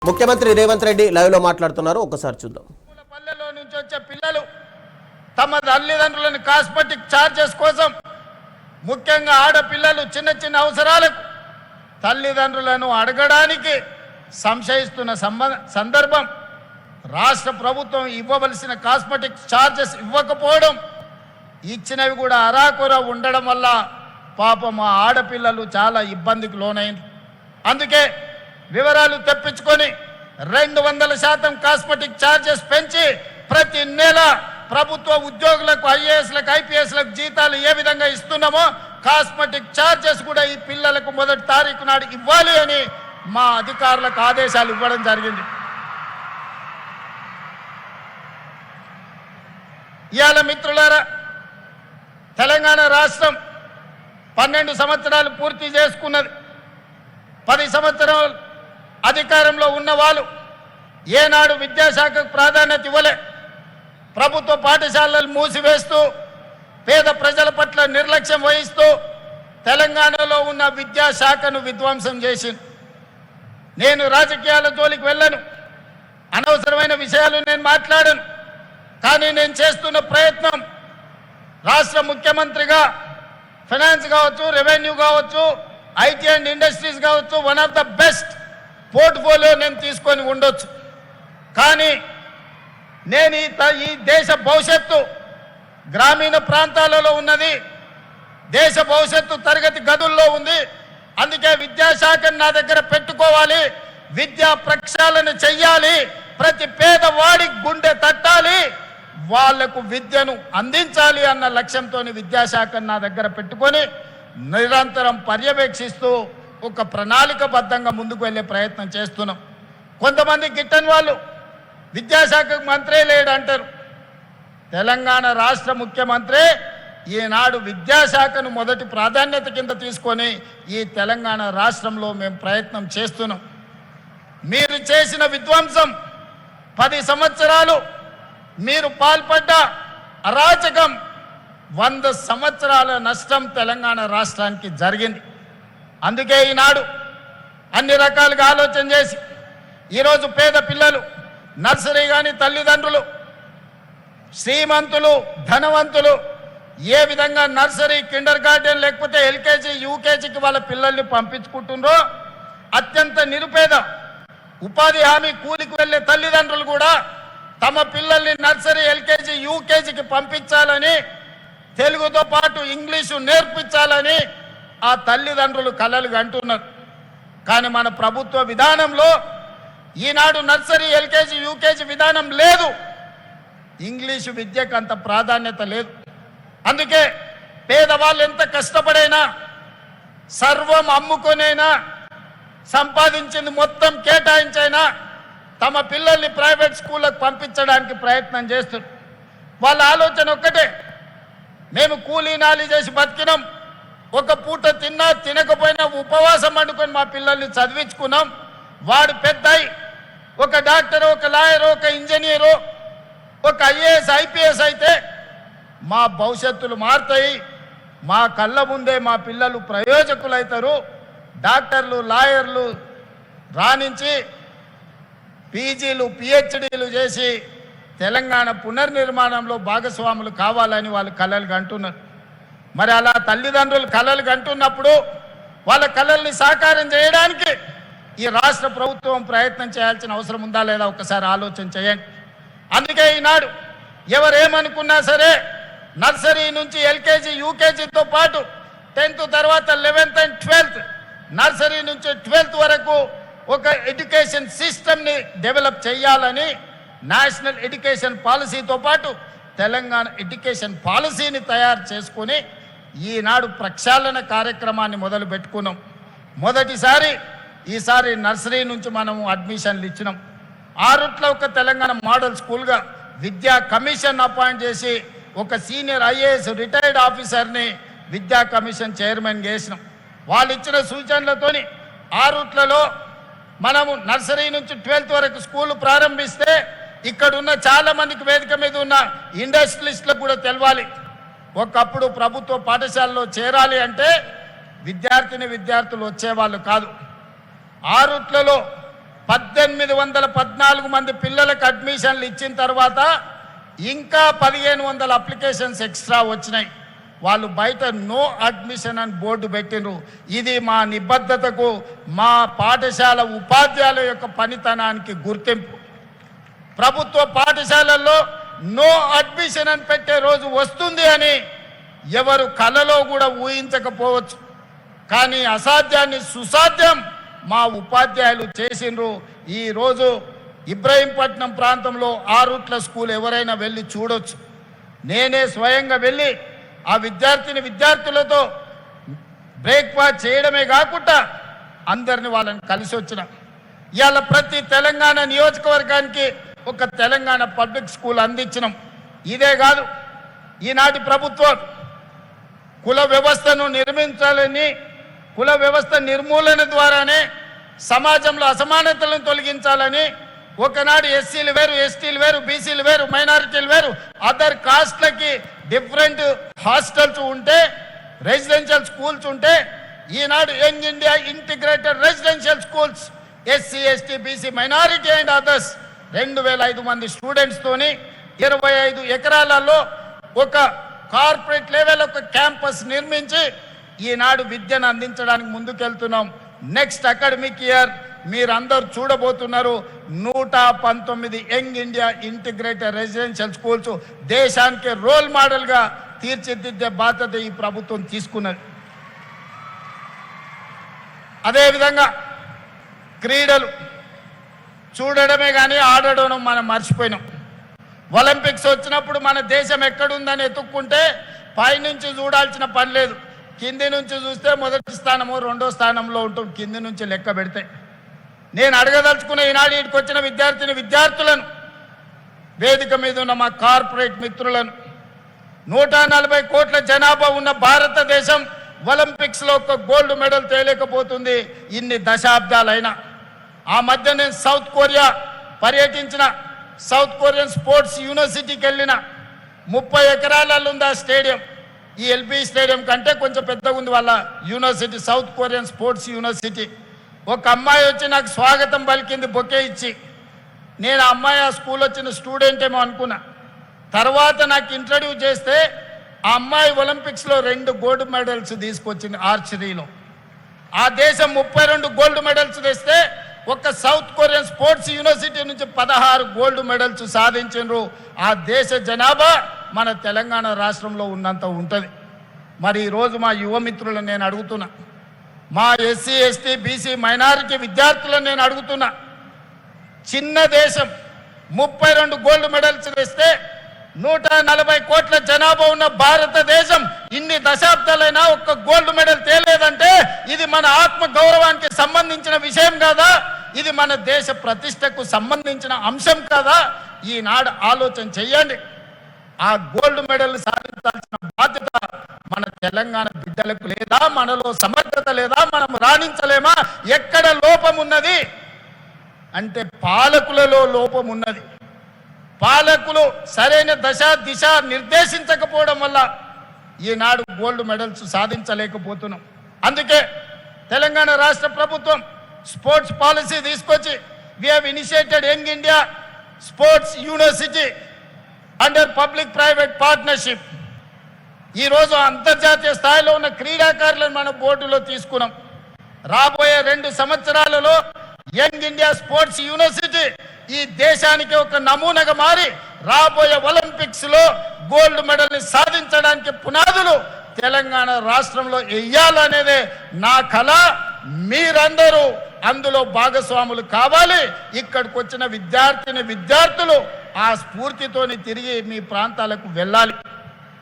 ముఖ్యమంత్రి రేవంత్ రెడ్డి లైవ్ లో మాట్లాడుతున్నారు, ఒకసారి చూద్దాం. పల్లెలో నుంచి వచ్చే పిల్లలు తమ తల్లిదండ్రులను కాస్మెటిక్ చార్జెస్ కోసం, ముఖ్యంగా ఆడపిల్లలు చిన్న చిన్న అవసరాలకు తల్లిదండ్రులను అడగడానికి సంశయిస్తున్న సందర్భం, రాష్ట్ర ప్రభుత్వం ఇవ్వవలసిన కాస్మెటిక్ చార్జెస్ ఇవ్వకపోవడం, ఇచ్చినవి కూడా అరాకొర ఉండడం వల్ల పాపం ఆ ఆడపిల్లలు చాలా ఇబ్బందికి లోనైంది. అందుకే వివరాలు తెప్పించుకొని 200% కాస్మెటిక్ ఛార్జెస్ పెంచి ప్రతి నెల ప్రభుత్వ ఉద్యోగులకు, ఐఏఎస్లకు, ఐపీఎస్లకు జీతాలు ఏ విధంగా ఇస్తున్నామో కాస్మెటిక్ ఛార్జెస్ కూడా ఈ పిల్లలకు మొదటి తారీఖు నాడు ఇవ్వాలి అని మా అధికారులకు ఆదేశాలు ఇవ్వడం జరిగింది. ఇవాళ మిత్రులారా, తెలంగాణ రాష్ట్రం 12 సంవత్సరాలు పూర్తి చేసుకున్నది. 10 సంవత్సరాలు అధికారంలో ఉన్న వాళ్ళు ఏనాడు విద్యాశాఖకు ప్రాధాన్యత ఇవ్వలే. ప్రభుత్వ పాఠశాలలు మూసివేస్తూ, పేద ప్రజల పట్ల నిర్లక్ష్యం వహిస్తూ తెలంగాణలో ఉన్న విద్యాశాఖను విధ్వంసం చేసింది. నేను రాజకీయాల జోలికి వెళ్ళను, అనవసరమైన విషయాలు నేను మాట్లాడను. కానీ నేను చేస్తున్న ప్రయత్నం రాష్ట్ర ముఖ్యమంత్రిగా ఫైనాన్స్ కావచ్చు, రెవెన్యూ కావచ్చు, ఐటీ అండ్ ఇండస్ట్రీస్ కావచ్చు, one of the best portfolio నేను తీసుకొని ఉండొచ్చు. కానీ నేను ఈ దేశ భవిష్యత్తు గ్రామీణ ప్రాంతాలలో ఉన్నది, దేశ భవిష్యత్తు తరగతి గదుల్లో ఉంది. అందుకే విద్యాశాఖను నా దగ్గర పెట్టుకోవాలి, విద్యా ప్రక్షాళన చెయ్యాలి, ప్రతి పేదవాడి గుండె తట్టాలి, వాళ్లకు విద్యను అందించాలి అన్న లక్ష్యంతో విద్యాశాఖను నా దగ్గర పెట్టుకొని నిరంతరం పర్యవేక్షిస్తూ ఒక ప్రణాళికబద్ధంగా ముందుకు వెళ్ళే ప్రయత్నం చేస్తున్నాం. కొంతమంది గిట్టని వాళ్ళు విద్యాశాఖకు మంత్రే లేడంటారు. తెలంగాణ రాష్ట్ర ముఖ్యమంత్రి ఈనాడు విద్యాశాఖను మొదటి ప్రాధాన్యత కింద తీసుకొని ఈ తెలంగాణ రాష్ట్రంలో మేము ప్రయత్నం చేస్తున్నాం. మీరు చేసిన విధ్వంసం, 10 సంవత్సరాలు మీరు పాల్పడ్డ అరాచకం, 100 సంవత్సరాల నష్టం తెలంగాణ రాష్ట్రానికి జరిగింది. అందుకే ఈనాడు అన్ని రకాలుగా ఆలోచన చేసి ఈరోజు పేద పిల్లలు, నర్సరీ కానీ తల్లిదండ్రులు, శ్రీమంతులు, ధనవంతులు ఏ విధంగా నర్సరీ, కిండర్ గార్డెన్ లేకపోతే ఎల్కేజీ, యూకేజీకి వాళ్ళ పిల్లల్ని పంపించుకుంటుండ్రో, అత్యంత నిరుపేద ఉపాధి హామీ కూలికి వెళ్ళే తల్లిదండ్రులు కూడా తమ పిల్లల్ని నర్సరీ, ఎల్కేజీ, యూకేజీకి పంపించాలని, తెలుగుతో పాటు ఇంగ్లీషు నేర్పించాలని ఆ తల్లిదండ్రులు కలలు కంటున్నారు. కానీ మన ప్రభుత్వ విధానంలో ఈనాడు నర్సరీ, ఎల్కేజీ, యూకేజీ విధానం లేదు. ఇంగ్లీషు విద్యకు అంత ప్రాధాన్యత లేదు. అందుకే పేదవాళ్ళు ఎంత కష్టపడైనా, సర్వం అమ్ముకొనైనా, సంపాదించింది మొత్తం కేటాయించైనా తమ పిల్లల్ని ప్రైవేట్ స్కూళ్ళకు పంపించడానికి ప్రయత్నం చేస్తున్నారు. వాళ్ళ ఆలోచన ఒక్కటే, మేము కూలీ నాలి చేసి బతికినాం, ఒక పూట తిన్నా తినకపోయినా ఉపవాసం వండుకొని మా పిల్లల్ని చదివించుకున్నాం. వాడు పెద్దయి ఒక డాక్టర్, ఒక లాయర్, ఒక ఇంజనీరు, ఒక ఐఏఎస్, ఐపీఎస్ అయితే మా భవిష్యత్తులు మారుతాయి, మా కళ్ళ ముందే మా పిల్లలు ప్రయోజకులు అవుతారు, డాక్టర్లు, లాయర్లు రాణించి పీజీలు, పిహెచ్డీలు చేసి తెలంగాణ పునర్నిర్మాణంలో భాగస్వాములు కావాలని వాళ్ళు కలలు కంటున్నారు. మరి అలా తల్లిదండ్రులు కలలు కంటున్నప్పుడు వాళ్ళ కలల్ని సాకారం చేయడానికి ఈ రాష్ట్ర ప్రభుత్వం ప్రయత్నం చేయాల్సిన అవసరం ఉందా లేదా ఒకసారి ఆలోచన చేయండి. అందుకే ఈనాడు ఎవరేమనుకున్నా సరే నర్సరీ నుంచి ఎల్కేజీ, యూకేజీతో పాటు 10th తర్వాత 11th and 12th, నర్సరీ నుంచి 12th వరకు ఒక ఎడ్యుకేషన్ సిస్టమ్ని డెవలప్ చేయాలని నేషనల్ ఎడ్యుకేషన్ పాలసీతో పాటు తెలంగాణ ఎడ్యుకేషన్ పాలసీని తయారు చేసుకుని ఈనాడు ప్రక్షాళన కార్యక్రమాన్ని మొదలు పెట్టుకున్నాం. మొదటిసారి ఈసారి నర్సరీ నుంచి మనము అడ్మిషన్లు ఇచ్చినాం. ఆరుట్ల ఒక తెలంగాణ మోడల్ స్కూల్గా విద్యా కమిషన్ అపాయింట్ చేసి ఒక సీనియర్ ఐఏఎస్ రిటైర్డ్ ఆఫీసర్ని విద్యా కమిషన్ చైర్మన్ చేసినాం. వాళ్ళు ఇచ్చిన సూచనలతోని ఆరుట్లలో మనము నర్సరీ నుంచి 12th వరకు స్కూల్ ప్రారంభిస్తే ఇక్కడ ఉన్న చాలా మందికి వేదిక మీద ఉన్న ఇండస్ట్రియలిస్టులకు కూడా తెలవాలి. ఒకప్పుడు ప్రభుత్వ పాఠశాలలో చేరాలి అంటే విద్యార్థులు వచ్చేవాళ్ళు కాదు. ఆరుట్లలో 1814 మంది పిల్లలకు అడ్మిషన్లు ఇచ్చిన తర్వాత ఇంకా 1500 అప్లికేషన్స్ ఎక్స్ట్రా వచ్చినాయి. వాళ్ళు బయట నో అడ్మిషన్ అని బోర్డు పెట్టినరు. ఇది మా నిబద్ధతకు, మా పాఠశాల ఉపాధ్యాయుల యొక్క పనితనానికి గుర్తింపు. ప్రభుత్వ పాఠశాలల్లో నో అడ్మిషన్ అని పెట్టే రోజు వస్తుంది అని ఎవరు కలలో కూడా ఊహించకపోవచ్చు. కానీ అసాధ్యాన్ని సుసాధ్యం మా ఉపాధ్యాయులు చేసిండ్రు. ఈరోజు ఇబ్రహీంపట్నం ప్రాంతంలో 6 రూట్ల స్కూల్ ఎవరైనా వెళ్ళి చూడొచ్చు. నేనే స్వయంగా వెళ్ళి ఆ విద్యార్థులతో బ్రేక్ఫాస్ట్ చేయడమే కాకుండా అందరిని వాళ్ళని కలిసి వచ్చిన. ఇవాళ ప్రతి తెలంగాణ నియోజకవర్గానికి ఒక తెలంగాణ పబ్లిక్ స్కూల్ అందించినాం. ఇదే కాదు, ఈనాటి ప్రభుత్వం కుల వ్యవస్థను నిర్మించాలని, కుల వ్యవస్థ నిర్మూలన ద్వారానే సమాజంలో అసమానతలను తొలగించాలని ఒకనాడు ఎస్సీలు వేరు, ఎస్టీలు వేరు, బీసీలు వేరు, మైనారిటీలు వేరు, అదర్ కాస్ట్లకి డిఫరెంట్ హాస్టల్స్ ఉంటే, రెసిడెన్షియల్ స్కూల్స్ ఉంటే, ఈనాడు young India integrated residential schools SC, ST, BC, minority and others 2500 మంది స్టూడెంట్స్ తోని 25 ఎకరాలలో ఒక కార్పొరేట్ లెవెల్ ఒక క్యాంపస్ నిర్మించి ఈనాడు విద్యను అందించడానికి ముందుకెళ్తున్నాం. నెక్స్ట్ అకాడమిక్ ఇయర్ మీరందరూ చూడబోతున్నారు 119 young India integrated residential schools దేశానికి రోల్ మోడల్గా తీర్చిదిద్దే బాధ్యత ఈ ప్రభుత్వం తీసుకున్నది. అదేవిధంగా క్రీడలు చూడడమే కానీ ఆడడం మనం మర్చిపోయినాం. ఒలింపిక్స్ వచ్చినప్పుడు మన దేశం ఎక్కడుందని ఎత్తుక్కుంటే పైనుంచి చూడాల్సిన పని లేదు. కింది నుంచి చూస్తే మొదటి స్థానము, 2వ స్థానంలో ఉంటాం కింది నుంచి లెక్క పెడితే. నేను అడగదలుచుకున్న ఈనాడు ఇక్కడికి వచ్చిన విద్యార్థులను, వేదిక మీద ఉన్న మా కార్పొరేట్ మిత్రులను, 140 కోట్ల జనాభా ఉన్న భారతదేశం ఒలింపిక్స్లో ఒక గోల్డ్ మెడల్ తేలేకపోతుంది ఇన్ని దశాబ్దాలైనా. ఆ మధ్య నేను సౌత్ కొరియా పర్యటించిన, సౌత్ కొరియన్ స్పోర్ట్స్ యూనివర్సిటీకి వెళ్ళిన. 30 ఎకరాలలో ఉంది ఆ స్టేడియం. ఈ ఎల్బీ స్టేడియం కంటే కొంచెం పెద్దగా ఉంది వాళ్ళ university, south Korean sports university. ఒక అమ్మాయి వచ్చి నాకు స్వాగతం పలికింది బొకే ఇచ్చి. నేను ఆ అమ్మాయి ఆ స్కూల్ వచ్చిన స్టూడెంట్ ఏమో అనుకున్నా. తర్వాత నాకు ఇంట్రడ్యూస్ చేస్తే ఆ అమ్మాయి ఒలింపిక్స్లో 2 గోల్డ్ మెడల్స్ తీసుకొచ్చింది ఆర్చరీలో. ఆ దేశం 32 గోల్డ్ మెడల్స్ తెస్తే ఒక సౌత్ కొరియన్ స్పోర్ట్స్ యూనివర్సిటీ నుంచి 16 గోల్డ్ మెడల్స్ సాధించారు. ఆ దేశ జనాభా మన తెలంగాణ రాష్ట్రంలో ఉన్నంత ఉంటుంది. మరి ఈరోజు మా యువమిత్రులను నేను అడుగుతున్నా, మా ఎస్సీ, ఎస్టీ, బీసీ, మైనారిటీ విద్యార్థులను నేను అడుగుతున్నా, చిన్న దేశం 32 గోల్డ్ మెడల్స్ తెస్తే 140 కోట్ల జనాభా ఉన్న భారతదేశం ఇన్ని దశాబ్దాలైనా ఒక్క గోల్డ్ మెడల్ తేలేదంటే ఇది మన ఆత్మ గౌరవానికి సంబంధించిన విషయం కాదా? ఇది మన దేశ ప్రతిష్టకు సంబంధించిన అంశం కాదా? ఈనాడు ఆలోచన చెయ్యండి. ఆ గోల్డ్ మెడల్ సాధించాల్సిన బాధ్యత మన తెలంగాణ బిడ్డలకు లేదా? మనలో సమర్థత లేదా? మనం రాణించలేమా? ఎక్కడ లోపం ఉన్నది అంటే పాలకులలో లోపం ఉన్నది. పాలకులు సరైన దిశ నిర్దేశించకపోవడం వల్ల ఈనాడు గోల్డ్ మెడల్స్ సాధించలేకపోతున్నాం. అందుకే తెలంగాణ రాష్ట్ర ప్రభుత్వం స్పోర్ట్స్ పాలసీ తీసుకొచ్చి we have initiated young India sports university under public private partnership. ఈరోజు అంతర్జాతీయ స్థాయిలో ఉన్న క్రీడాకారులను మన బోర్డులో తీసుకున్నాం. రాబోయే 2 సంవత్సరాలలో యంగ్ ఇండియా స్పోర్ట్స్ యూనివర్సిటీ ఈ దేశానికి ఒక నమూనాగా మారి రాబోయే ఒలింపిక్స్ లో గోల్డ్ మెడల్ ని సాధించడానికి పునాదులు తెలంగాణ రాష్ట్రంలో వేయాలనేదే నా కళ. మీరందరూ అందులో భాగస్వాములు కావాలి. ఇక్కడికి వచ్చిన విద్యార్థులు ఆ స్ఫూర్తితోని తిరిగి మీ ప్రాంతాలకు వెళ్ళాలి.